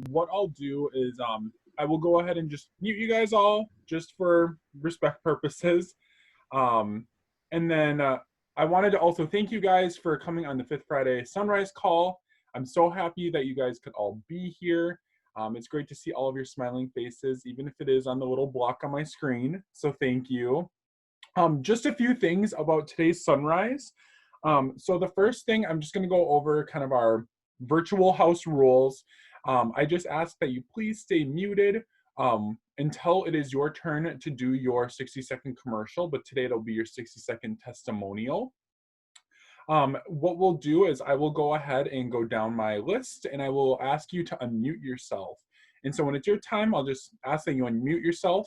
what I'll do is I will go ahead and just mute you guys all just for respect purposes. Um, and then I wanted to also thank you guys for coming on the Fifth Friday Sunrise call. I'm so happy that you guys could all be here. It's great to see all of your smiling faces, even if it is on the little block on my screen. So thank you. Just a few things about today's sunrise. So the first thing, I'm just going to go over kind of our virtual house rules. I just ask that you please stay muted until it is your turn to do your 60-second commercial, but today it'll be your 60-second testimonial. What we'll do is I will go ahead and go down my list and I will ask you to unmute yourself. And so when it's your time, I'll just ask that you unmute yourself.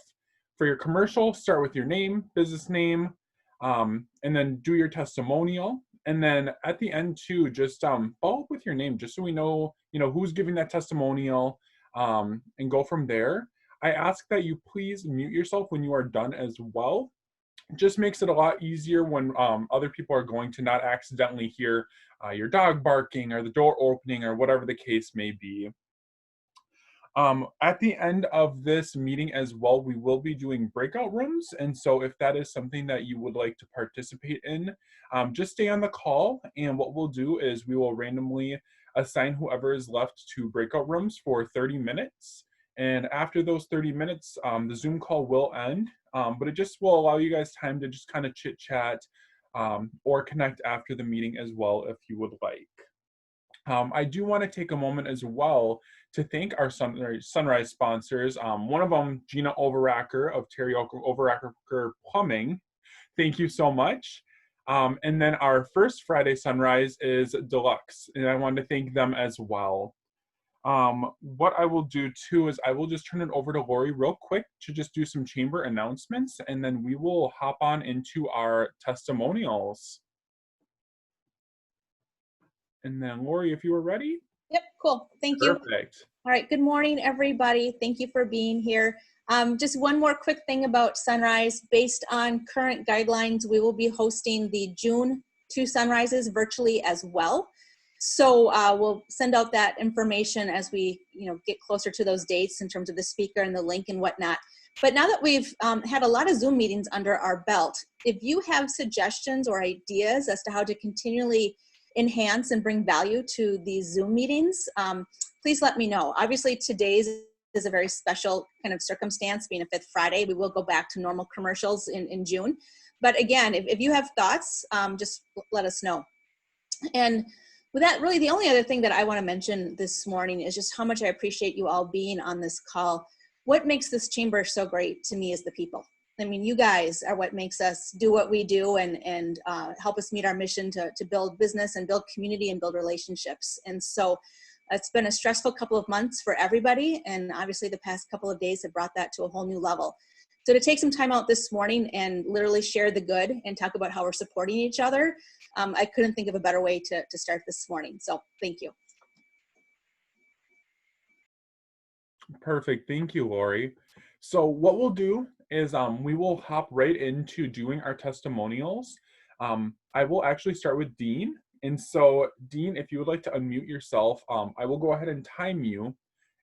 For your commercial, start with your name, business name, and then do your testimonial. And then at the end too, just follow up with your name, just so we know, who's giving that testimonial, and go from there. I ask that you please mute yourself when you are done as well. Just makes it a lot easier when other people are going to not accidentally hear your dog barking or the door opening or whatever the case may be. At the end of this meeting as well, we will be doing breakout rooms. And so if that is something that you would like to participate in, just stay on the call. And what we'll do is we will randomly assign whoever is left to breakout rooms for 30 minutes. And after those 30 minutes, the Zoom call will end, but it just will allow you guys time to just kind of chit chat or connect after the meeting as well if you would like. I do want to take a moment as well to thank our Sunrise sponsors. One of them, Gina Overacker of Terry Overacker Plumbing. Thank you so much. And then our first Friday Sunrise is Deluxe, and I wanted to thank them as well. What I will do too is I will just turn it over to Lori real quick to just do some chamber announcements, and then we will hop on into our testimonials. And then Lori, if you were ready. Yep, cool. Thank you. Perfect. All right, good morning, everybody. Thank you for being here. Just one more quick thing about Sunrise. Based on current guidelines, we will be hosting the June 2 Sunrises virtually as well. So we'll send out that information as we get closer to those dates in terms of the speaker and the link and whatnot. But now that we've had a lot of Zoom meetings under our belt, if you have suggestions or ideas as to how to continually enhance and bring value to these Zoom meetings, please let me know. Obviously, today's is a very special kind of circumstance, being a Fifth Friday. We will go back to normal commercials in June. But again, if you have thoughts, just let us know. And with that, really the only other thing that I want to mention this morning is just how much I appreciate you all being on this call. What makes this chamber so great to me is the people. I mean, you guys are what makes us do what we do and help us meet our mission to build business and build community and build relationships. And so it's been a stressful couple of months for everybody. And obviously the past couple of days have brought that to a whole new level. So to take some time out this morning and literally share the good and talk about how we're supporting each other, I couldn't think of a better way to start this morning. So thank you. Perfect. Thank you, Lori. So what we'll do is we will hop right into doing our testimonials. I will actually start with Dean. And so Dean, if you would like to unmute yourself, I will go ahead and time you.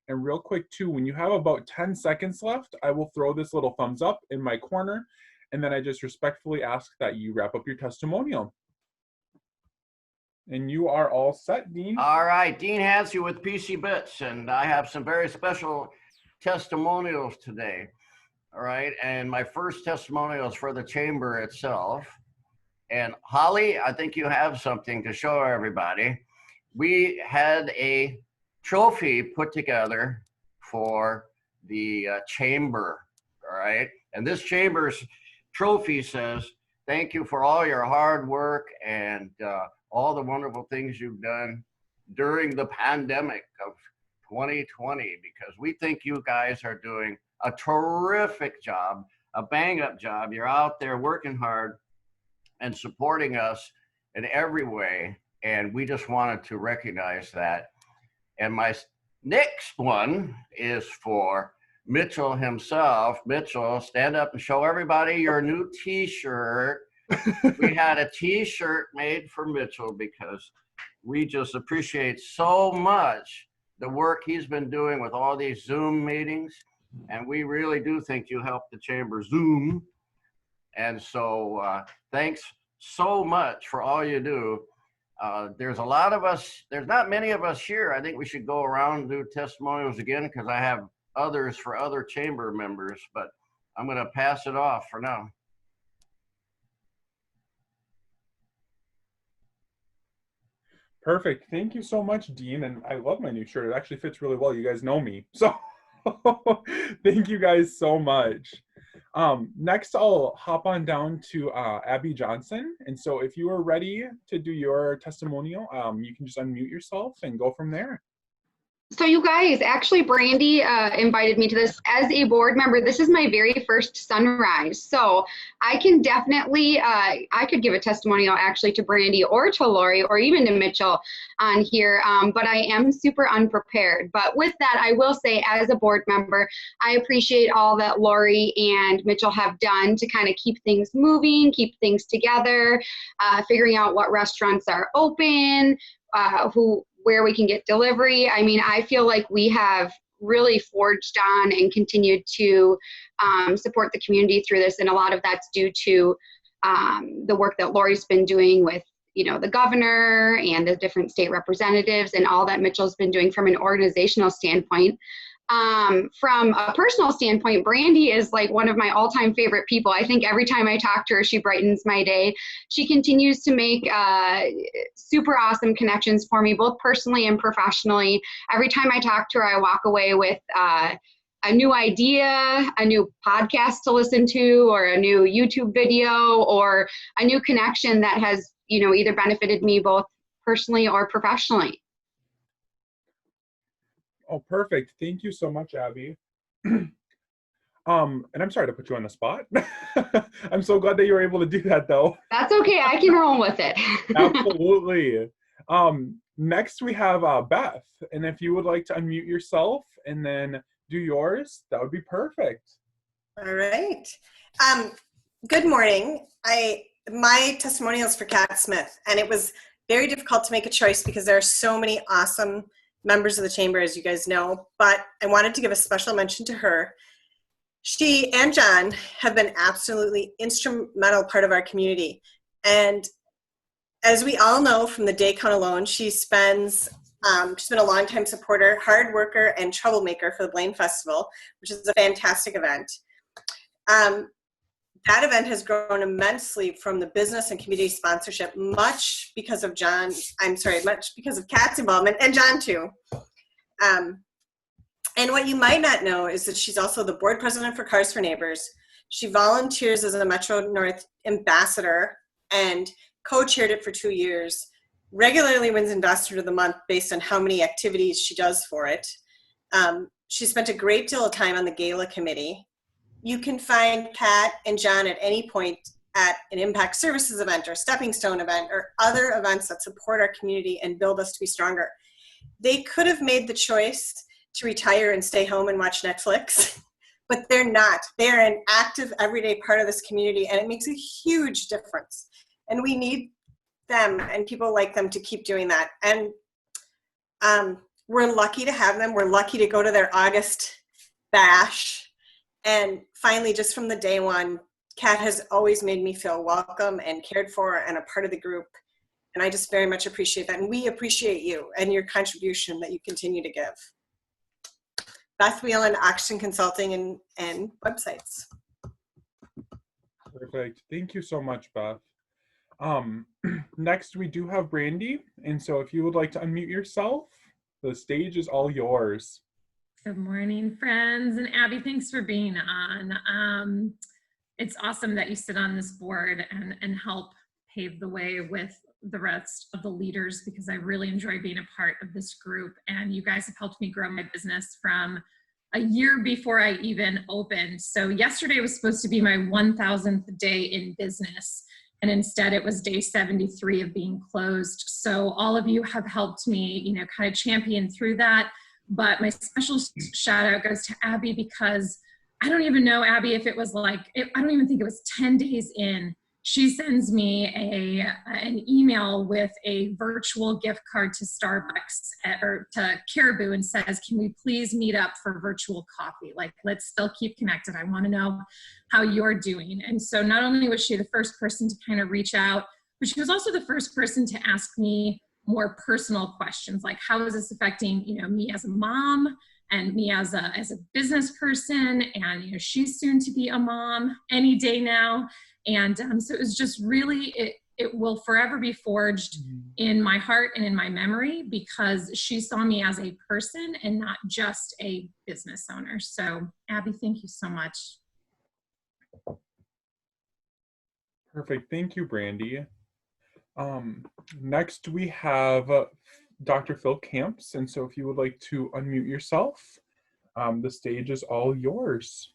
And real quick too, when you have about 10 seconds left, I will throw this little thumbs up in my corner. And then I just respectfully ask that you wrap up your testimonial. And you are all set, Dean. All right, Dean has you with PC Bits, and I have some very special testimonials today. All right, and my first testimonial is for the chamber itself. And Holly, I think you have something to show everybody. We had a trophy put together for the chamber, all right? And this chamber's trophy says, thank you for all your hard work and all the wonderful things you've done during the pandemic of 2020, because we think you guys are doing a terrific job, a bang-up job. You're out there working hard and supporting us in every way, and we just wanted to recognize that. And my next one is for Mitchell himself. Mitchell, stand up and show everybody your new t-shirt. We had a t-shirt made for Mitchell because we just appreciate so much the work he's been doing with all these Zoom meetings. And we really do think you help the chamber Zoom. And so thanks so much for all you do. There's a lot of us, there's not many of us here. I think we should go around and do testimonials again, because I have others for other chamber members, but I'm going to pass it off for now. Perfect. Thank you so much, Dean. And I love my new shirt. It actually fits really well. You guys know me. So thank you guys so much. Next, I'll hop on down to Abby Johnson. And so if you are ready to do your testimonial, you can just unmute yourself and go from there. So you guys, actually Brandy invited me to this as a board member. This is my very first sunrise. So I can definitely, I could give a testimonial actually to Brandy or to Lori or even to Mitchell on here, but I am super unprepared. But with that, I will say as a board member, I appreciate all that Lori and Mitchell have done to kind of keep things moving, keep things together, figuring out what restaurants are open, where we can get delivery. I mean, I feel like we have really forged on and continued to support the community through this. And a lot of that's due to the work that Lori's been doing with, you know, the governor and the different state representatives and all that Mitchell's been doing from an organizational standpoint. From a personal standpoint, Brandy is like one of my all-time favorite people. I think every time I talk to her, she brightens my day. She continues to make super awesome connections for me, both personally and professionally. Every time I talk to her, I walk away with a new idea, a new podcast to listen to, or a new YouTube video, or a new connection that has, you know, either benefited me both personally or professionally. Oh, perfect. Thank you so much, Abby. And I'm sorry to put you on the spot. I'm so glad that you were able to do that, though. That's okay. I can roll with it. Absolutely. Next, we have Beth. And if you would like to unmute yourself and then do yours, that would be perfect. All right. Good morning. My testimonial is for Kat Smith, and it was very difficult to make a choice because there are so many awesome members of the chamber, as you guys know, but I wanted to give a special mention to her. She and John have been absolutely instrumental part of our community. And as we all know from the day count alone, she's been a longtime supporter, hard worker, and troublemaker for the Blaine Festival, which is a fantastic event. That event has grown immensely from the business and community sponsorship, much because of Kat's involvement, and John too. And what you might not know is that she's also the board president for Cars for Neighbors. She volunteers as a Metro North ambassador and co-chaired it for 2 years, regularly wins Ambassador of the Month based on how many activities she does for it. She spent a great deal of time on the gala committee. You can find Kat and John at any point at an Impact Services event or Stepping Stone event or other events that support our community and build us to be stronger. They could have made the choice to retire and stay home and watch Netflix, but they're not. They're an active, everyday part of this community, and it makes a huge difference. And we need them and people like them to keep doing that. And we're lucky to have them. We're lucky to go to their August bash. And finally, just from the day one, Kat has always made me feel welcome and cared for and a part of the group. And I just very much appreciate that. And we appreciate you and your contribution that you continue to give. Beth Whelan, Oxygen Consulting and websites. Perfect. Thank you so much, Beth. Next, we do have Brandy. And so if you would like to unmute yourself, the stage is all yours. Good morning, friends. And Abby, thanks for being on. It's awesome that you sit on this board and help pave the way with the rest of the leaders, because I really enjoy being a part of this group. And you guys have helped me grow my business from a year before I even opened. So yesterday was supposed to be my 1,000th day in business, and instead it was day 73 of being closed. So all of you have helped me, kind of champion through that. But my special shout out goes to Abby, because I don't even know, Abby, if it was I don't even think it was 10 days in she sends me an email with a virtual gift card to Starbucks or to Caribou and says, can we please meet up for virtual coffee? Like, let's still keep connected. I want to know how you're doing. And so not only was she the first person to kind of reach out, but she was also the first person to ask me more personal questions, like how is this affecting, me as a mom and me as a business person, and she's soon to be a mom any day now. And so it was just really, it will forever be forged in my heart and in my memory because she saw me as a person and not just a business owner. So Abby, thank you so much. Perfect. Thank you, Brandy. Next we have Dr. Phil Camps. And so if you would like to unmute yourself, the stage is all yours.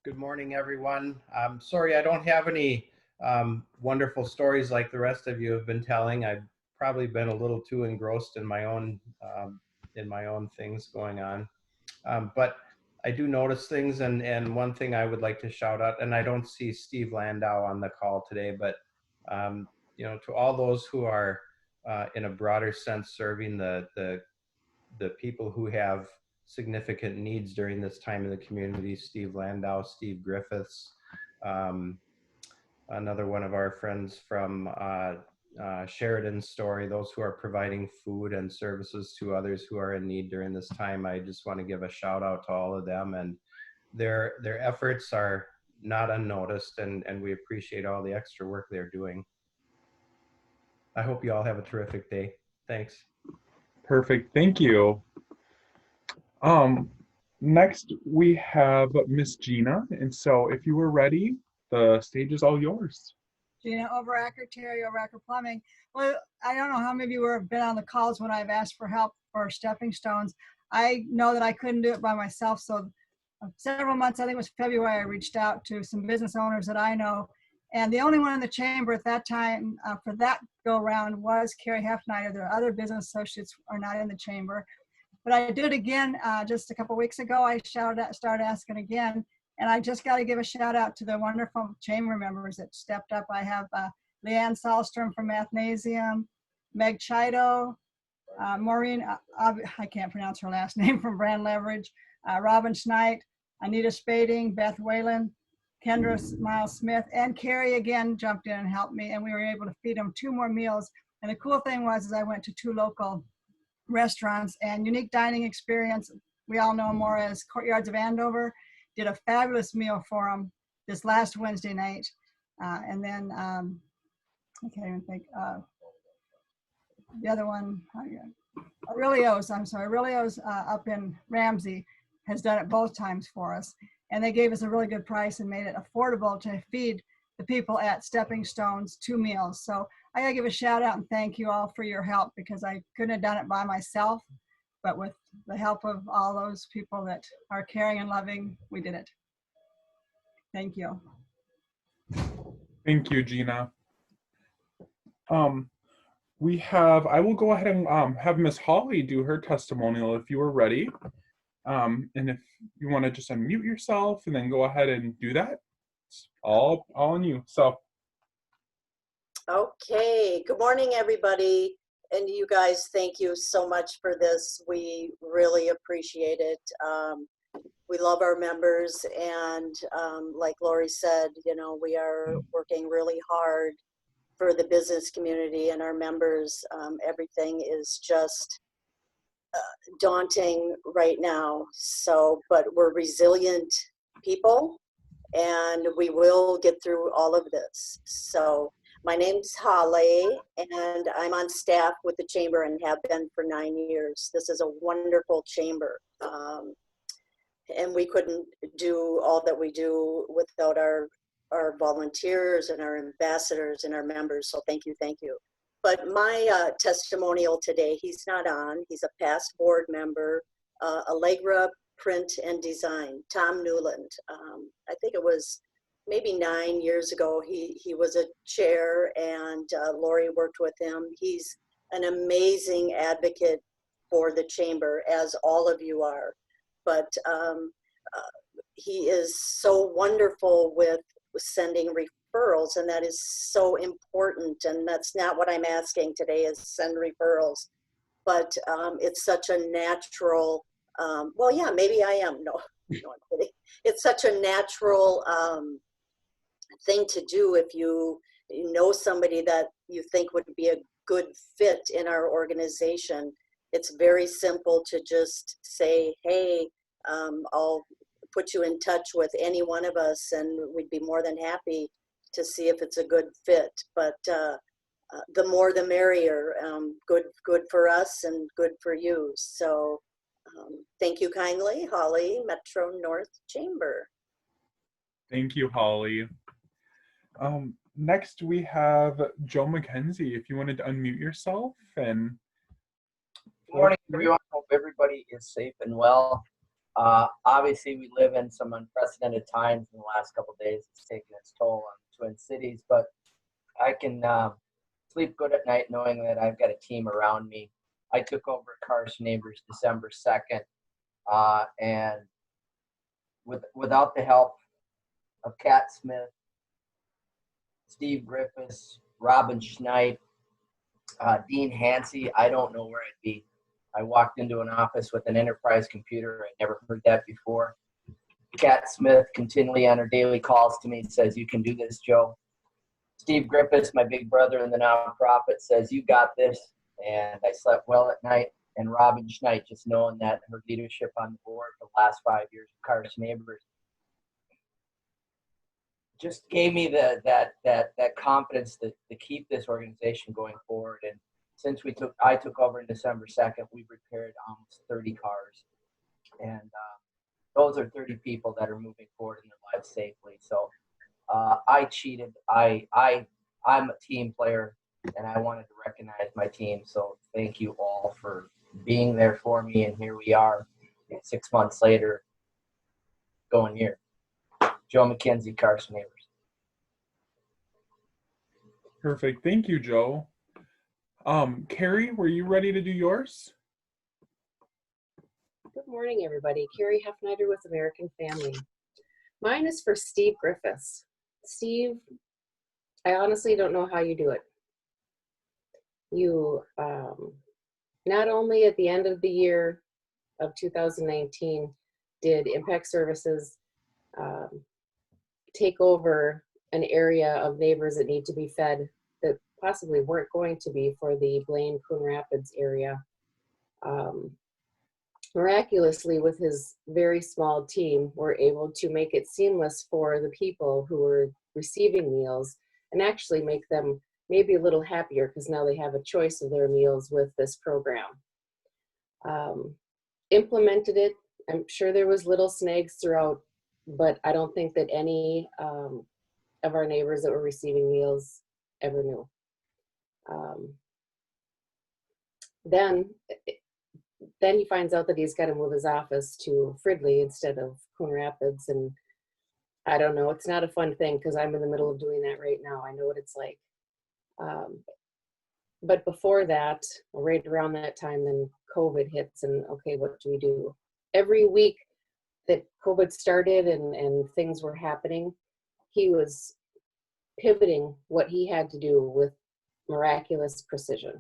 Good morning, everyone. Sorry, I don't have any wonderful stories like the rest of you have been telling. I've probably been a little too engrossed in my own things going on. But I do notice things, and one thing I would like to shout out, and I don't see Steve Landau on the call today, but to all those who are in a broader sense serving the people who have significant needs during this time in the community, Steve Landau, Steve Griffiths, another one of our friends from Sheridan's Story, those who are providing food and services to others who are in need during this time. I just want to give a shout out to all of them, and their efforts are not unnoticed, and we appreciate all the extra work they're doing. I hope you all have a terrific day. Thanks. Perfect. Thank you. Next we have Miss Gina. And so if you were ready, the stage is all yours. Gina Overacker, Terry Overacker Plumbing. Well, I don't know how many of you have been on the calls when I've asked for help for stepping stones. I know that I couldn't do it by myself. So several months, I think it was February, I reached out to some business owners that I know. And the only one in the chamber at that time for that go round was Carrie Hefnider. Their other business associates are not in the chamber. But I did again just a couple weeks ago. I started asking again. And I just got to give a shout out to the wonderful chamber members that stepped up. I have Leanne Sahlstrom from Mathnasium, Meg Chido, Maureen, I can't pronounce her last name, from Brand Leverage, Robin Schneid, Anita Spading, Beth Whalen, Kendra Miles Smith, and Carrie again jumped in and helped me. And we were able to feed them 2 more meals. And the cool thing was I went to 2 local restaurants and Unique Dining Experience. We all know them more as Courtyards of Andover. Did a fabulous meal for them this last Wednesday night. And then, I can't even think, the other one, Aurelio's up in Ramsey has done it both times for us. And they gave us a really good price and made it affordable to feed the people at Stepping Stones 2 meals. So I gotta give a shout out and thank you all for your help, because I couldn't have done it by myself. But with the help of all those people that are caring and loving, we did it. Thank you. Thank you, Gina. I will go ahead and have Miss Holly do her testimonial if you are ready. And if you want to just unmute yourself and then go ahead and do that, it's all on you. So. Okay, good morning, everybody. And you guys, thank you so much for this. We really appreciate it. We love our members, and like Lori said, we are working really hard for the business community and our members. Everything is just daunting right now. So, but we're resilient people, and we will get through all of this. So. My name's Holly, and I'm on staff with the chamber and have been for 9 years. This is a wonderful chamber, and we couldn't do all that we do without our volunteers and our ambassadors and our members, so thank you, thank you. But my testimonial today, he's not on. He's a past board member, Allegra Print and Design, Tom Newland. I think it was maybe 9 years ago, he was a chair, and Lori worked with him. He's an amazing advocate for the chamber, as all of you are. But he is so wonderful with sending referrals, and that is so important. And that's not what I'm asking today, is send referrals. But it's such a natural, well, yeah, maybe I am. No, no, I'm kidding. It's such a natural thing to do if you know somebody that you think would be a good fit in our organization. It's very simple to just say, hey, I'll put you in touch with any one of us, and we'd be more than happy to see if it's a good fit. But the more the merrier. Good for us and good for you. So thank you kindly, Holly, Metro North Chamber. Thank you, Holly. Next we have Joe Mckenzie. If you wanted to unmute yourself and. Good morning, everyone. Hope everybody is safe and well. Obviously, we live in some unprecedented times in the last couple of days. It's taken its toll on the Twin Cities, but I can sleep good at night knowing that I've got a team around me. I took over Carson Neighbors December 2nd, and without the help of Kat Smith, Steve Griffith, Robin Schneid, Dean Hansey, I don't know where I'd be. I walked into an office with an enterprise computer. I'd never heard that before. Kat Smith continually on her daily calls to me says, "You can do this, Joe." Steve Griffiths, my big brother in the nonprofit, says, "You got this." And I slept well at night. And Robin Schneid, just knowing that her leadership on the board for the last 5 years of Carson Neighbors just gave me that confidence to keep this organization going forward. And since I took over in December 2nd, we've repaired almost 30 cars. And those are 30 people that are moving forward in their lives safely. So I cheated. I'm a team player, and I wanted to recognize my team. So thank you all for being there for me. And here we are 6 months later going here. Joe Mckenzie, Carson Neighbors. Perfect. Thank you, Joe. Carrie, were you ready to do yours? Good morning, everybody. Carrie Heffnider with American Family. Mine is for Steve Griffiths. Steve, I honestly don't know how you do it. You, not only at the end of the year of 2019, did Impact Services take over an area of neighbors that need to be fed that possibly weren't going to be for the Blaine Coon Rapids area. Miraculously, with his very small team, we're able to make it seamless for the people who were receiving meals and actually make them maybe a little happier because now they have a choice of their meals with this program. Implemented it. I'm sure there was little snags throughout, but I don't think that any of our neighbors that were receiving meals ever knew. Then he finds out that he's got to move his office to Fridley instead of Coon Rapids, and I don't know, it's not a fun thing because I'm in the middle of doing that right now. I know what it's like. But before that, right around that time, then COVID hits, and okay, what do we do? Every week that COVID started and things were happening, he was pivoting what he had to do with miraculous precision.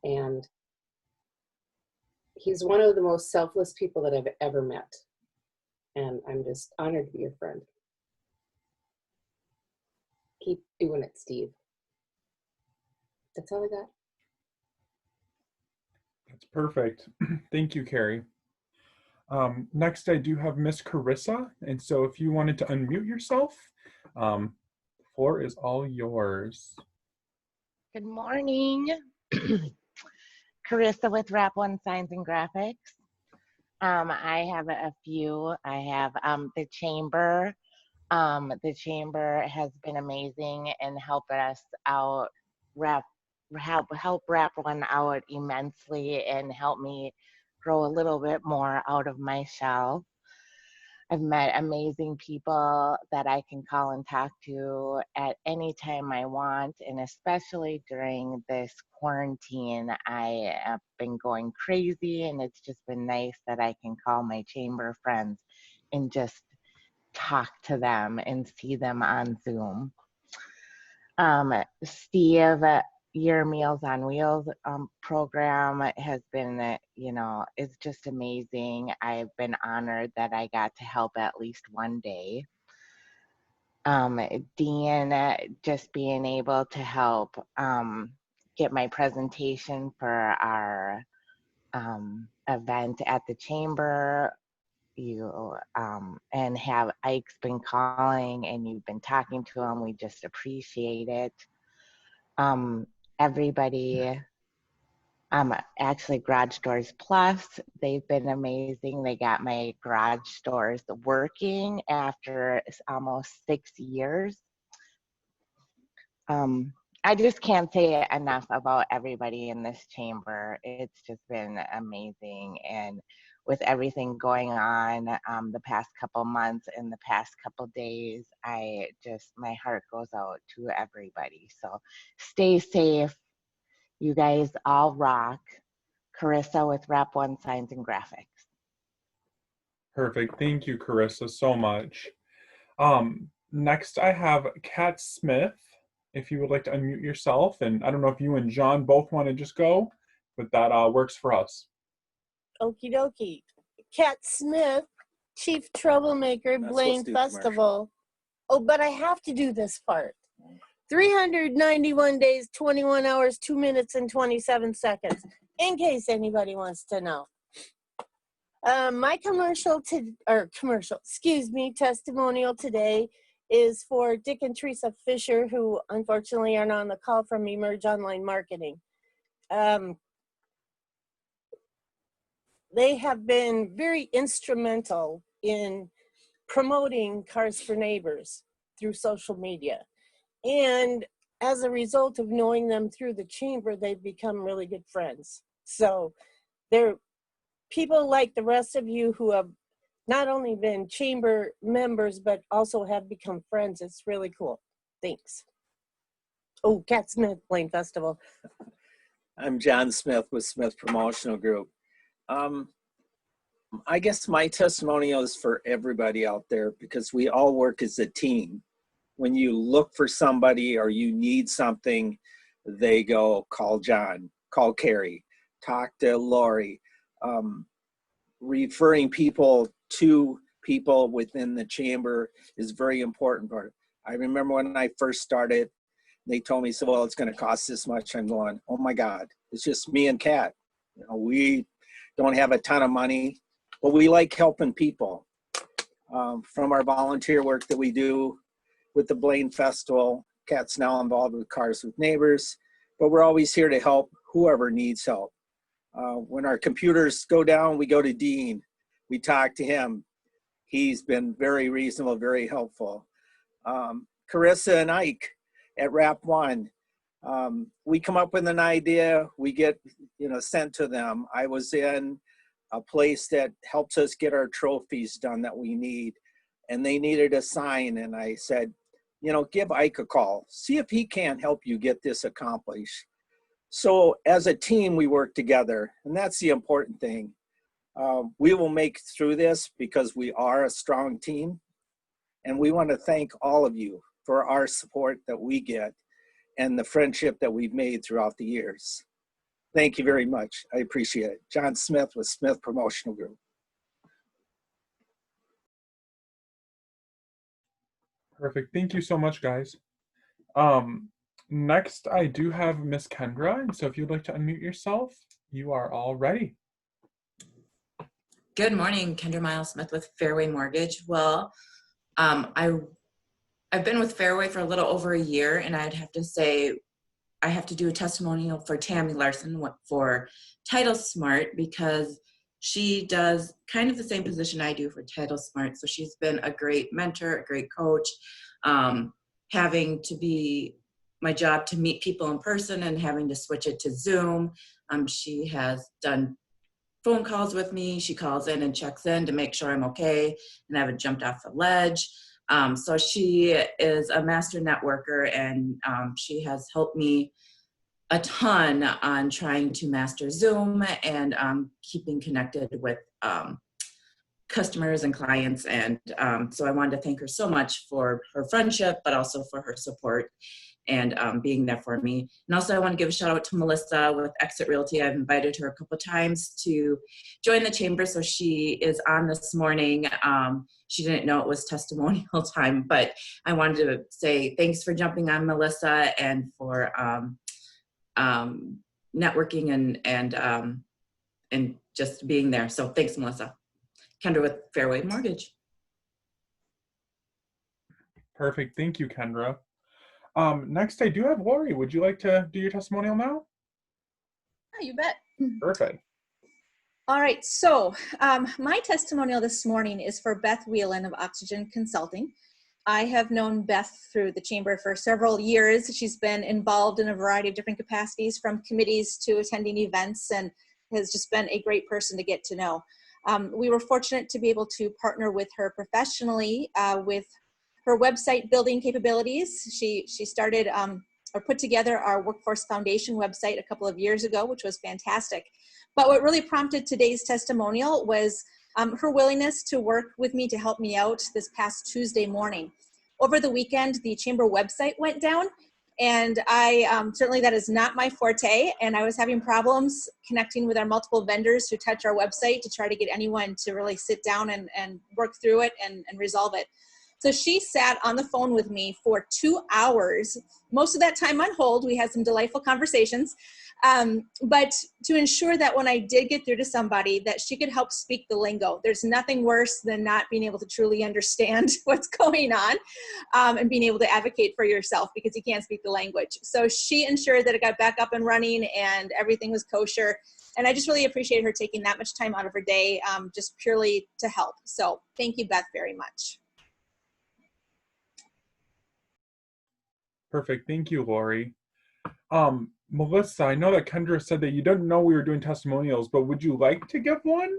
And he's one of the most selfless people that I've ever met. And I'm just honored to be your friend. Keep doing it, Steve. That's all I got. That's perfect. Thank you, Carrie. Next, I do have Miss Carissa. And so if you wanted to unmute yourself, the floor is all yours. Good morning. Carissa with Wrap One Signs and Graphics. I have a few. I have the chamber. The chamber has been amazing and helped us out, help Wrap One out immensely and help me grow a little bit more out of my shell. I've met amazing people that I can call and talk to at any time I want, and especially during this quarantine, I have been going crazy, and it's just been nice that I can call my chamber friends and just talk to them and see them on Zoom. Steve, your Meals on Wheels program has been, it's just amazing. I've been honored that I got to help at least one day. Dean, just being able to help get my presentation for our event at the chamber. And have Ike's been calling and you've been talking to him. We just appreciate it. Everybody, actually Garage Doors Plus, they've been amazing. They got my garage doors working after almost 6 years. I just can't say enough about everybody in this chamber. It's just been amazing. And with everything going on the past couple months and the past couple days, my heart goes out to everybody. So stay safe. You guys all rock. Carissa with Rep 1 Signs and Graphics. Perfect. Thank you, Carissa, so much. Next, I have Kat Smith. If you would like to unmute yourself, and I don't know if you and John both want to just go, but that works for us. Okie dokie. Kat Smith, Chief Troublemaker, Blaine Festival. Oh, but I have to do this part. 391 days, 21 hours, 2 minutes, and 27 seconds, in case anybody wants to know. My testimonial today is for Dick and Teresa Fisher, who unfortunately are not on the call from Emerge Online Marketing. They have been very instrumental in promoting Cars for Neighbors through social media. And as a result of knowing them through the chamber, they've become really good friends. So they're people like the rest of you who have not only been chamber members, but also have become friends. It's really cool. Thanks. Oh, Kat Smith, Blaine Festival. I'm John Smith with Smith Promotional Group. I guess my testimonial is for everybody out there because we all work as a team. When you look for somebody or you need something, they go, call John, call Carrie, talk to Lori. Referring people to people within the chamber is very important part. I remember when I first started, they told me, so well, it's going to cost this much. I'm going, oh my God, it's just me and Kat. We don't have a ton of money, but we like helping people. From our volunteer work that we do with the Blaine Festival, Kat's now involved with Cars with Neighbors, but we're always here to help whoever needs help. When our computers go down, we go to Dean. We talk to him. He's been very reasonable, very helpful. Carissa and Ike at Rap 1. We come up with an idea, we get sent to them. I was in a place that helps us get our trophies done that we need, and they needed a sign, and I said, give Ike a call. See if he can't help you get this accomplished. So as a team, we work together, and that's the important thing. We will make it through this because we are a strong team, and we want to thank all of you for our support that we get and the friendship that we've made throughout the years. Thank you very much. I appreciate it. John Smith with Smith Promotional Group. Perfect. Thank you so much, guys. Next, I do have Miss Kendra, and so if you'd like to unmute yourself, you are all ready. Good morning, Kendra Miles Smith with Fairway Mortgage. Well, I've been with Fairway for a little over a year, and I'd have to say I have to do a testimonial for Tammy Larson for Title Smart because she does kind of the same position I do for Title Smart. So she's been a great mentor, a great coach, having to be my job to meet people in person and having to switch it to Zoom. She has done phone calls with me. She calls in and checks in to make sure I'm okay and I haven't jumped off the ledge. So she is a master networker, and she has helped me a ton on trying to master Zoom and keeping connected with customers and clients. And so I wanted to thank her so much for her friendship, but also for her support. and being there for me. And also I want to give a shout out to Melissa with Exit Realty. I've invited her a couple of times to join the chamber, so she is on this morning. She didn't know it was testimonial time, but I wanted to say thanks for jumping on, Melissa, and for networking and just being there. So thanks, Melissa. Kendra with Fairway Mortgage. Perfect. Thank you, Kendra. Next, I do have Lori. Would you like to do your testimonial now? Yeah, you bet. Perfect. All right, so my testimonial this morning is for Beth Whelan of Oxygen Consulting. I have known Beth through the chamber for several years. She's been involved in a variety of different capacities, from committees to attending events, and has just been a great person to get to know. We were fortunate to be able to partner with her professionally with her website building capabilities. She started or put together our Workforce Foundation website a couple of years ago, which was fantastic. But what really prompted today's testimonial was her willingness to work with me to help me out this past Tuesday morning. Over the weekend, the chamber website went down, and I certainly that is not my forte, and I was having problems connecting with our multiple vendors who touch our website to try to get anyone to really sit down and work through it and resolve it. So she sat on the phone with me for 2 hours, most of that time on hold. We had some delightful conversations, but to ensure that when I did get through to somebody, that she could help speak the lingo. There's nothing worse than not being able to truly understand what's going on and being able to advocate for yourself because you can't speak the language. So she ensured that it got back up and running and everything was kosher. And I just really appreciate her taking that much time out of her day just purely to help. So thank you, Beth, very much. Perfect. Thank you, Lori. Melissa, I know that Kendra said that you didn't know we were doing testimonials, but would you like to give one?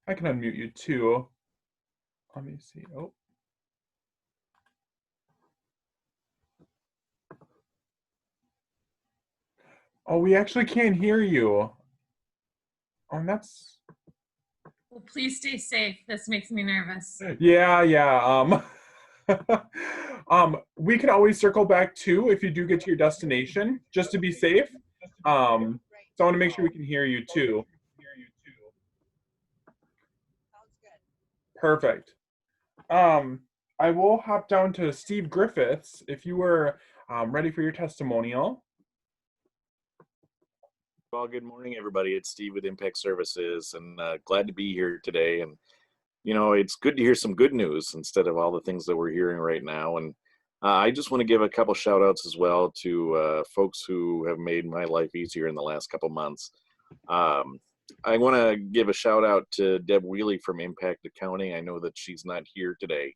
I can unmute you too. Let me see. Oh, we actually can't hear you. Oh, and that's... Well, please stay safe. This makes me nervous. Yeah. We can always circle back too if you do get to your destination, just to be safe. So I want to make sure we can hear you too. Perfect. I will hop down to Steve Griffiths if you were ready for your testimonial. Well, good morning, everybody. It's Steve with Impact Services, and glad to be here today. And you know, it's good to hear some good news instead of all the things that we're hearing right now. And I just want to give a couple shout outs as well to folks who have made my life easier in the last couple months. I want to give a shout out to Deb Wheely from Impact Accounting. I know that she's not here today.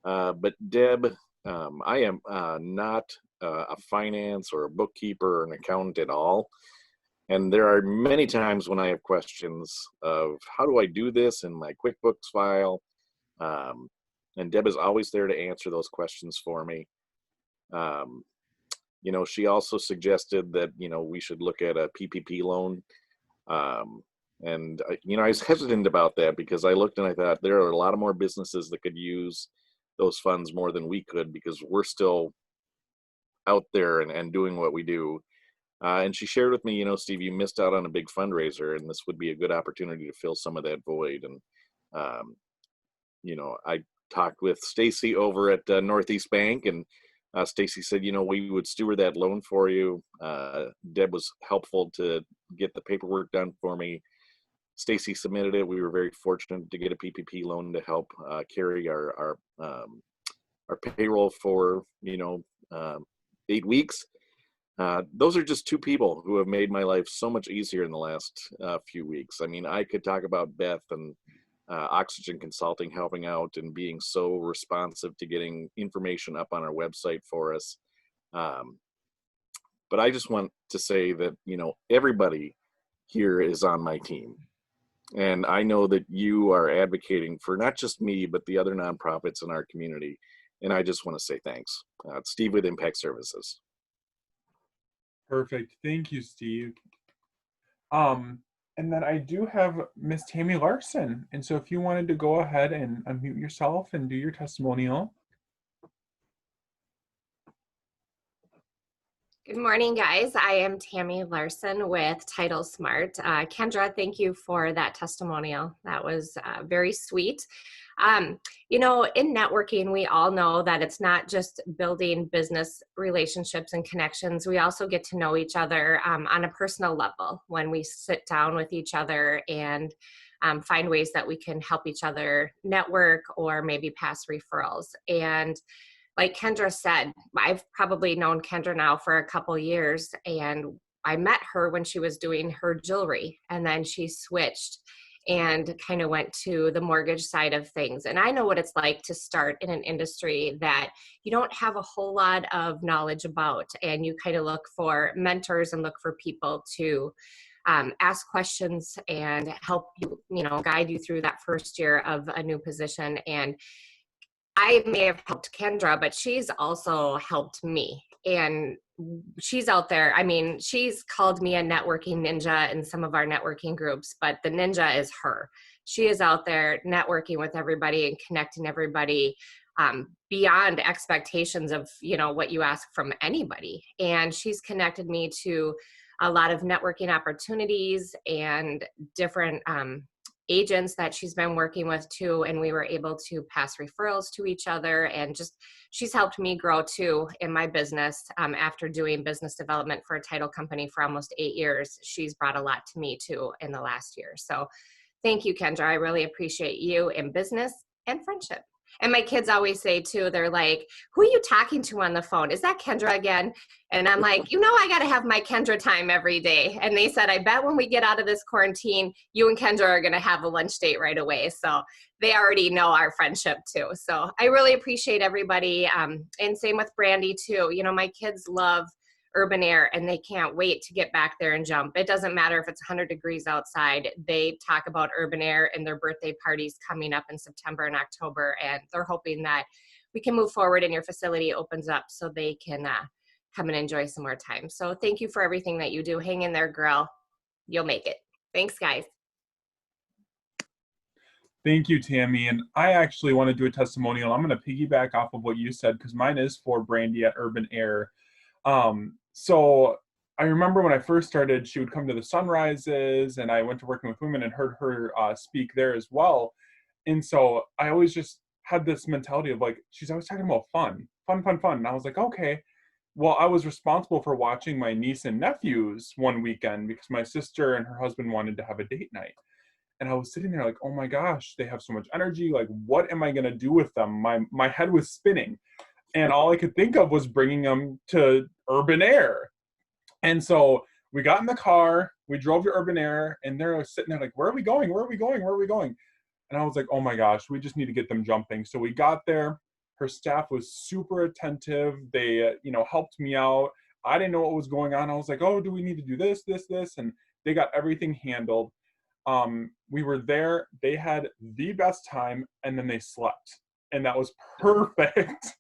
But Deb, I am not a finance or a bookkeeper or an accountant at all. And there are many times when I have questions of how do I do this in my QuickBooks file? And Deb is always there to answer those questions for me. You know, she also suggested that, you know, we should look at a PPP loan. And, you know, I was hesitant about that because I looked and I thought there are a lot of more businesses that could use those funds more than we could because we're still out there and doing what we do. And she shared with me, you know, Steve, you missed out on a big fundraiser, and this would be a good opportunity to fill some of that void. And, you know, I talked with Stacy over at Northeast Bank, and Stacy said, you know, we would steward that loan for you. Deb was helpful to get the paperwork done for me. Stacy submitted it. We were very fortunate to get a PPP loan to help carry our payroll for, you know, 8 weeks. Those are just two people who have made my life so much easier in the last few weeks. I mean, I could talk about Beth and Oxygen Consulting helping out and being so responsive to getting information up on our website for us. But I just want to say that, you know, everybody here is on my team. And I know that you are advocating for not just me, but the other nonprofits in our community. And I just want to say thanks. It's Steve with Impact Services. Perfect. Thank you, Steve. And then I do have Miss Tammy Larson. And so if you wanted to go ahead and unmute yourself and do your testimonial. Good morning, guys. I am Tammy Larson with Title Smart. Kendra, thank you for that testimonial. That was very sweet. You know, in networking, we all know that it's not just building business relationships and connections. We also get to know each other on a personal level when we sit down with each other and find ways that we can help each other network or maybe pass referrals. And like Kendra said, I've probably known Kendra now for a couple years, and I met her when she was doing her jewelry, and then she switched and kind of went to the mortgage side of things. And I know what it's like to start in an industry that you don't have a whole lot of knowledge about, and you kind of look for mentors and look for people to ask questions and help you, you know, guide you through that first year of a new position. And I may have helped Kendra, but she's also helped me. And she's out there. I mean, she's called me a networking ninja in some of our networking groups, but the ninja is her. She is out there networking with everybody and connecting everybody beyond expectations of, you know, what you ask from anybody. And she's connected me to a lot of networking opportunities and different agents that she's been working with too, and we were able to pass referrals to each other, and just she's helped me grow too in my business. After doing business development for a title company for almost 8 years, she's brought a lot to me too in the last year. So thank you, Kendra. I really appreciate you in business and friendship. And my kids always say too, they're like, who are you talking to on the phone? Is that Kendra again? And I'm like, you know, I got to have my Kendra time every day. And they said, I bet when we get out of this quarantine, you and Kendra are going to have a lunch date right away. So they already know our friendship too. So I really appreciate everybody. And same with Brandy too. You know, my kids love urban air and they can't wait to get back there and jump. It doesn't matter if it's 100 degrees outside. They talk about urban air and their birthday parties coming up in September and October, and they're hoping that we can move forward and your facility opens up so they can come and enjoy some more time. So thank you for everything that you do. Hang in there, girl. You'll make it. Thanks, guys. Thank you, Tammy. And I actually want to do a testimonial. I'm going to piggyback off of what you said because mine is for Brandy at Urban Air. So I remember when I first started, she would come to the sunrises, and I went to Working with Women and heard her speak there as well. And so I always just had this mentality of like, she's always talking about fun. And I was like, okay. Well, I was responsible for watching my niece and nephews one weekend because my sister and her husband wanted to have a date night. And I was sitting there like, oh my gosh, they have so much energy. Like, what am I going to do with them? My head was spinning. And all I could think of was bringing them to Urban Air. And so we got in the car, we drove to Urban Air, and they're sitting there like, where are we going? And I was like, oh my gosh, we just need to get them jumping. So we got there. Her staff was super attentive. They, helped me out. I didn't know what was going on. I was like, oh, do we need to do this? And they got everything handled. We were there. They had the best time, and then they slept. And that was perfect.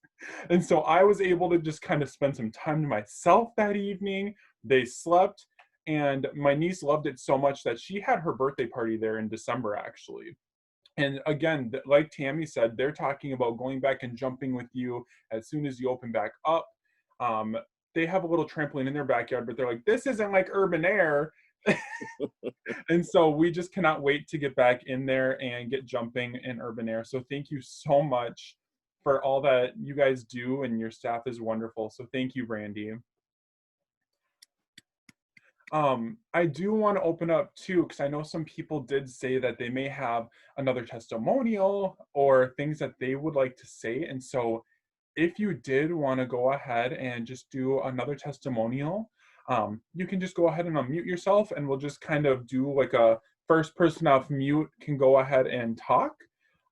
And so I was able to just kind of spend some time to myself that evening. They slept, and my niece loved it so much that she had her birthday party there in December, actually. And again, like Tammy said, they're talking about going back and jumping with you as soon as you open back up. They have a little trampoline in their backyard, but they're like, this isn't like Urban Air. And so we just cannot wait to get back in there and get jumping in Urban Air. So thank you so much for all that you guys do, and your staff is wonderful. So thank you, Brandy. I do want to open up too, because I know some people did say that they may have another testimonial or things that they would like to say. And so if you did want to go ahead and just do another testimonial, you can just go ahead and unmute yourself, and we'll just kind of do like a first person off mute can go ahead and talk.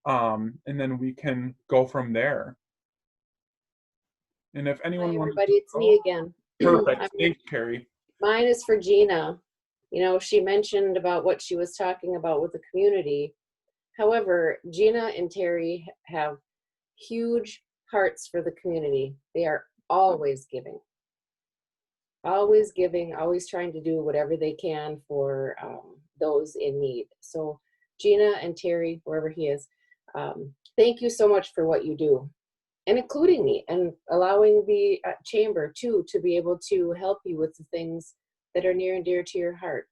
And then we can go from there. And if anyone Hi, wants everybody, it's me again. Perfect. Thanks, Carrie. Mine is for Gina. You know, she mentioned about what she was talking about with the community. However, Gina and Terry have huge hearts for the community. They are always giving, always trying to do whatever they can for those in need. So Gina and Terry, wherever he is, thank you so much for what you do. and including me and allowing the chamber too to be able to help you with the things that are near and dear to your heart.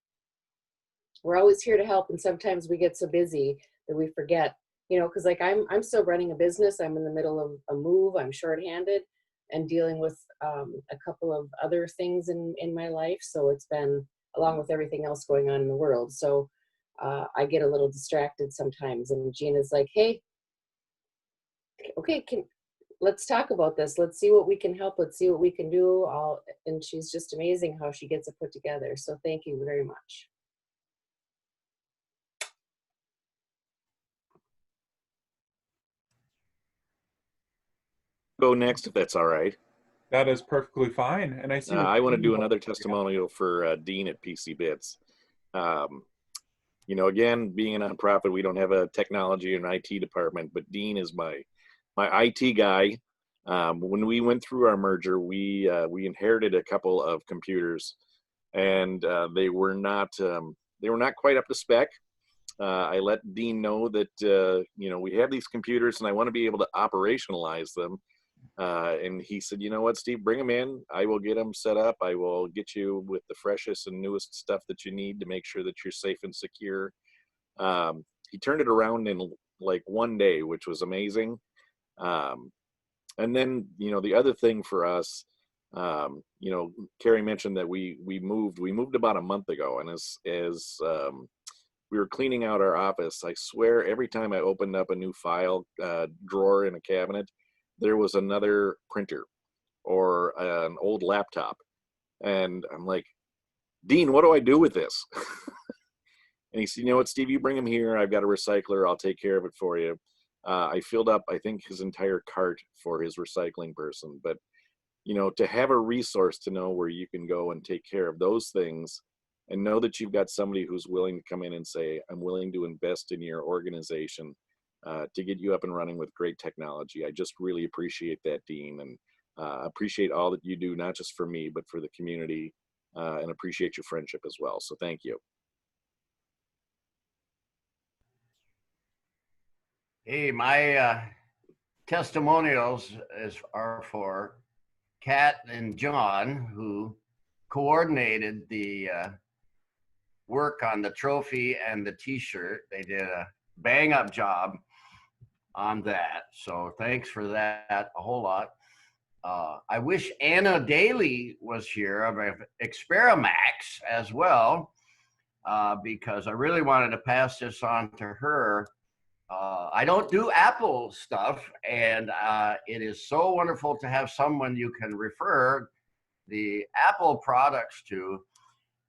We're always here to help, and sometimes we get so busy that we forget, you know, because like I'm still running a business. I'm in the middle of a move. I'm shorthanded and dealing with a couple of other things in my life. So it's been, along with everything else going on in the world. So I get a little distracted sometimes. And Gina's like, hey, okay, let's talk about this. Let's see what we can help. Let's see what we can do. And she's just amazing how she gets it put together. So thank you very much. Go next if that's all right. That is perfectly fine. And I see. I want to do another testimonial for Dean at PC Bits. You know, again, being a nonprofit, we don't have a technology and IT department, but Dean is my IT guy. When we went through our merger, we inherited a couple of computers, and they were not quite up to spec. I let Dean know that you know, we have these computers, and I want to be able to operationalize them. And he said, you know what, Steve, bring them in. I will get them set up. I will get you with the freshest and newest stuff that you need to make sure that you're safe and secure. He turned it around in like one day, which was amazing. And then, you know, the other thing for us, you know, Carrie mentioned that we moved about a month ago. And as we were cleaning out our office, I swear every time I opened up a new file drawer in a cabinet, there was another printer or an old laptop. And I'm like, Dean, what do I do with this? And he said, you know what, Steve, you bring him here. I've got a recycler. I'll take care of it for you. I filled up, I think, his entire cart for his recycling person. But, you know, to have a resource to know where you can go and take care of those things and know that you've got somebody who's willing to come in and say, I'm willing to invest in your organization to get you up and running with great technology. I just really appreciate that, Dean, and appreciate all that you do, not just for me, but for the community, and appreciate your friendship as well. So thank you. Hey, my testimonials are for Kat and John, who coordinated the work on the trophy and the t-shirt. They did a bang up job on that. So thanks for that a whole lot. I wish Anna Daly was here of Experamax as well, because I really wanted to pass this on to her. I don't do Apple stuff, and it is so wonderful to have someone you can refer the Apple products to.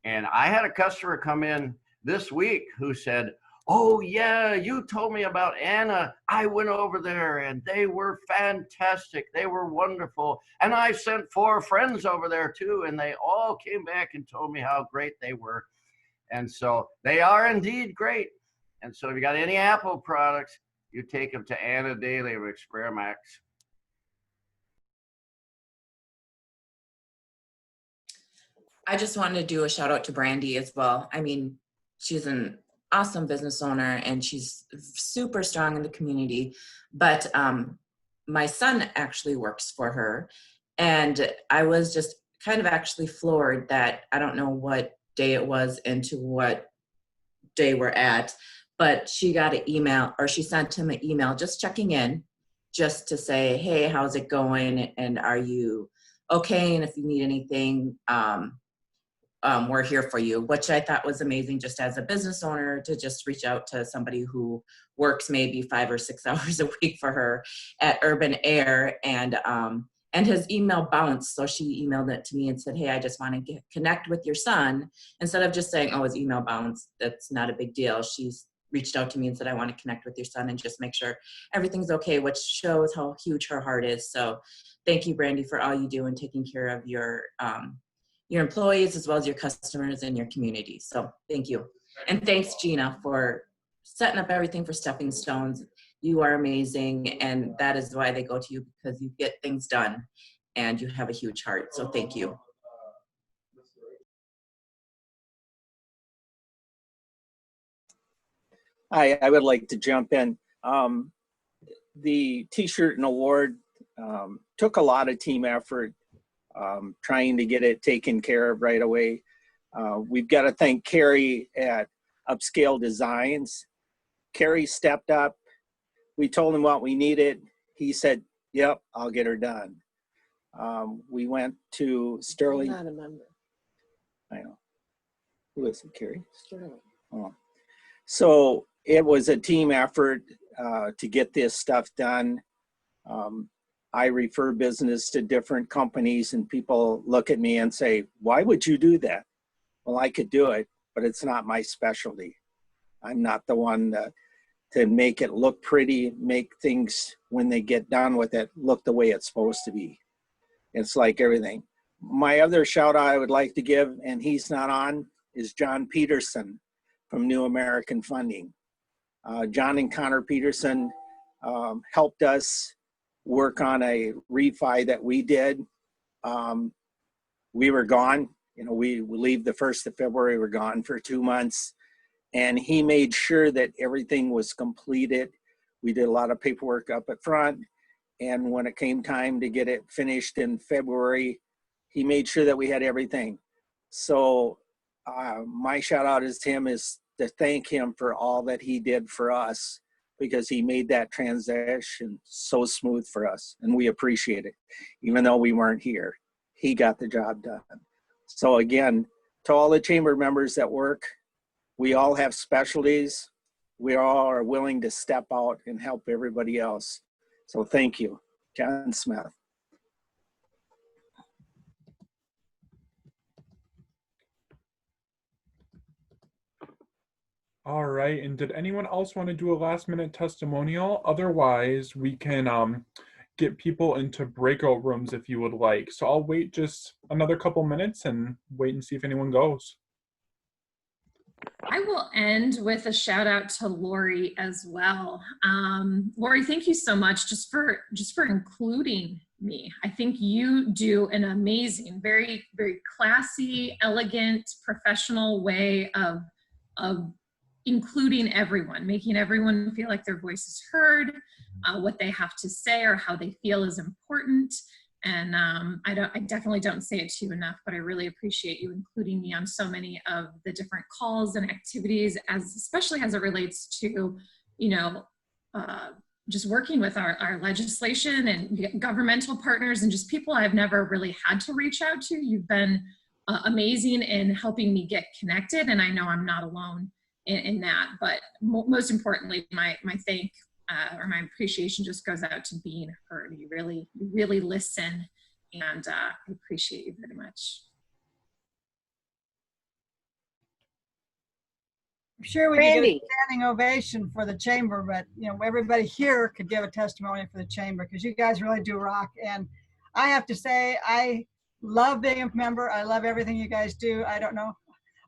And I had a customer come in this week who said, oh yeah, you told me about Anna. I went over there and they were fantastic. They were wonderful. And I sent 4 friends over there too, and they all came back and told me how great they were. And so they are indeed great. And so if you got any Apple products, you take them to Anna Daly of Experamax. I just wanted to do a shout out to Brandy as well. I mean, she's an awesome business owner and she's super strong in the community. But my son actually works for her. And I was just kind of actually floored that I don't know what day it was into what day we're at, but she got an email, or she sent him an email just checking in, just to say, hey, how's it going? And are you okay? And if you need anything, we're here for you, which I thought was amazing just as a business owner to just reach out to somebody who works maybe 5 or 6 hours a week for her at Urban Air. And his email bounced. So she emailed it to me and said, hey, I just want to connect with your son. Instead of just saying, oh, his email bounced, that's not a big deal. She's reached out to me and said, I want to connect with your son and just make sure everything's okay, which shows how huge her heart is. So thank you, Brandy, for all you do and taking care of your employees as well as your customers and your community. So thank you. And thanks, Gina, for setting up everything for Stepping Stones. You are amazing, and that is why they go to you, because you get things done and you have a huge heart. So thank you. I would like to jump in. The t-shirt and award took a lot of team effort trying to get it taken care of right away. We've got to thank Carrie at Upscale Designs. Carrie stepped up. We told him what we needed. He said, yep, I'll get her done. We went to Sterling. I'm not a member. I know. Who is it, Carrie? Sterling. Oh. So it was a team effort to get this stuff done. I refer business to different companies and people look at me and say, why would you do that? Well, I could do it, but it's not my specialty. I'm not the one to make it look pretty, make things, when they get done with it, look the way it's supposed to be. It's like everything. My other shout out I would like to give, and he's not on, is John Peterson from New American Funding. John and Connor Peterson helped us work on a refi that we did. We were gone. You know, we leave the 1st of February, we're gone for 2 months. And he made sure that everything was completed. We did a lot of paperwork up at front. And when it came time to get it finished in February, he made sure that we had everything. So my shout out is to him is to thank him for all that he did for us, because he made that transaction so smooth for us, and we appreciate it. Even though we weren't here, he got the job done. So again, to all the chamber members that work, we all have specialties. We all are willing to step out and help everybody else. So thank you, John Smith. All right, and did anyone else want to do a last minute testimonial? Otherwise, we can get people into breakout rooms if you would like. So I'll wait just another couple minutes and wait and see if anyone goes. I will end with a shout out to Lori as well. Lori, thank you so much just for including me. I think you do an amazing, very, very classy, elegant, professional way of including everyone, making everyone feel like their voice is heard, what they have to say or how they feel is important. And I definitely don't say it to you enough, but I really appreciate you including me on so many of the different calls and activities, especially as it relates to, you know, just working with our legislation and governmental partners and just people I've never really had to reach out to. You've been amazing in helping me get connected, and I know I'm not alone in that. But most importantly, my thank or my appreciation just goes out to being heard. You really listen, and I appreciate you very much. I'm sure we could get a standing ovation for the chamber, but you know, everybody here could give a testimony for the chamber, because you guys really do rock. And I have to say, I love being a member. I love everything you guys do. I don't know,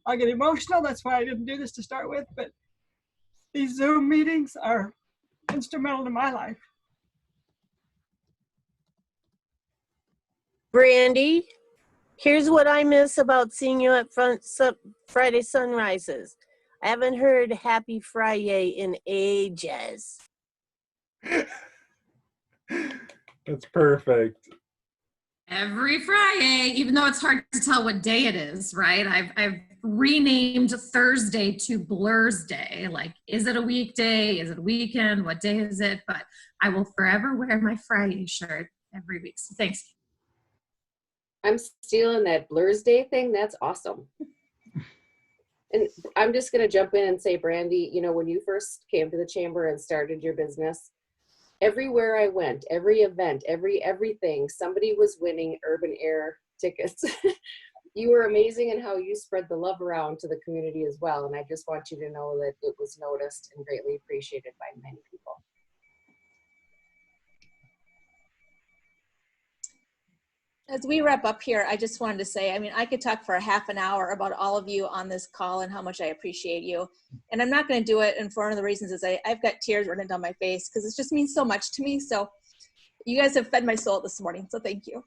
I'll get emotional. That's why I didn't do this to start with, but these Zoom meetings are instrumental to my life. Brandy, here's what I miss about seeing you at Friday sunrises. I haven't heard Happy Friday in ages. That's perfect. Every Friday, even though it's hard to tell what day it is, right? I've renamed Thursday to Blur's Day. Like, is it a weekday? Is it a weekend? What day is it? But I will forever wear my Friday shirt every week. So thanks. I'm stealing that Blur's Day thing. That's awesome. And I'm just going to jump in and say, Brandy, you know, when you first came to the chamber and started your business, everywhere I went, every event, everything, somebody was winning Urban Air tickets. You were amazing in how you spread the love around to the community as well. And I just want you to know that it was noticed and greatly appreciated by many people. As we wrap up here, I just wanted to say, I mean, I could talk for a half an hour about all of you on this call and how much I appreciate you. And I'm not going to do it. And for one of the reasons is I've got tears running down my face because it just means so much to me. So you guys have fed my soul this morning. So thank you.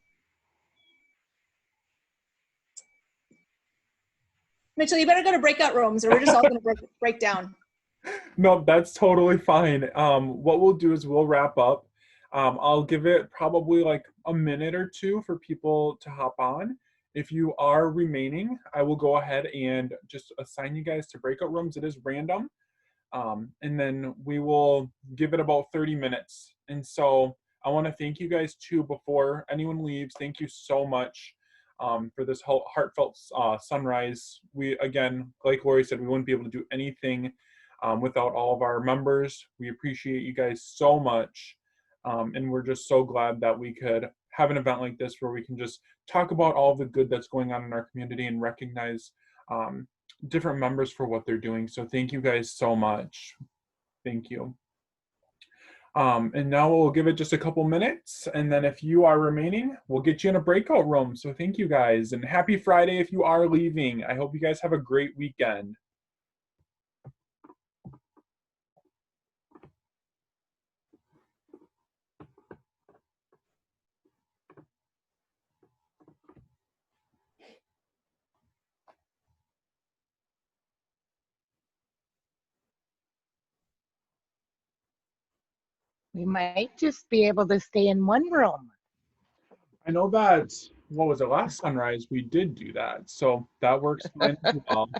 Mitchell, you better go to breakout rooms or we're just all going to break down. No, that's totally fine. What we'll do is we'll wrap up. I'll give it probably like a minute or two for people to hop on. If you are remaining, I will go ahead and just assign you guys to breakout rooms. It is random. And then we will give it about 30 minutes. And so I want to thank you guys too before anyone leaves. Thank you so much for this whole heartfelt sunrise. We, again, like Lori said, we wouldn't be able to do anything without all of our members. We appreciate you guys so much. And we're just so glad that we could have an event like this where we can just talk about all the good that's going on in our community and recognize different members for what they're doing. So thank you guys so much. Thank you. And now we'll give it just a couple minutes, and then if you are remaining, we'll get you in a breakout room. So thank you guys, and happy Friday if you are leaving. I hope you guys have a great weekend. We might just be able to stay in one room. I know that, what was it, last sunrise, we did do that. So that works fine as well.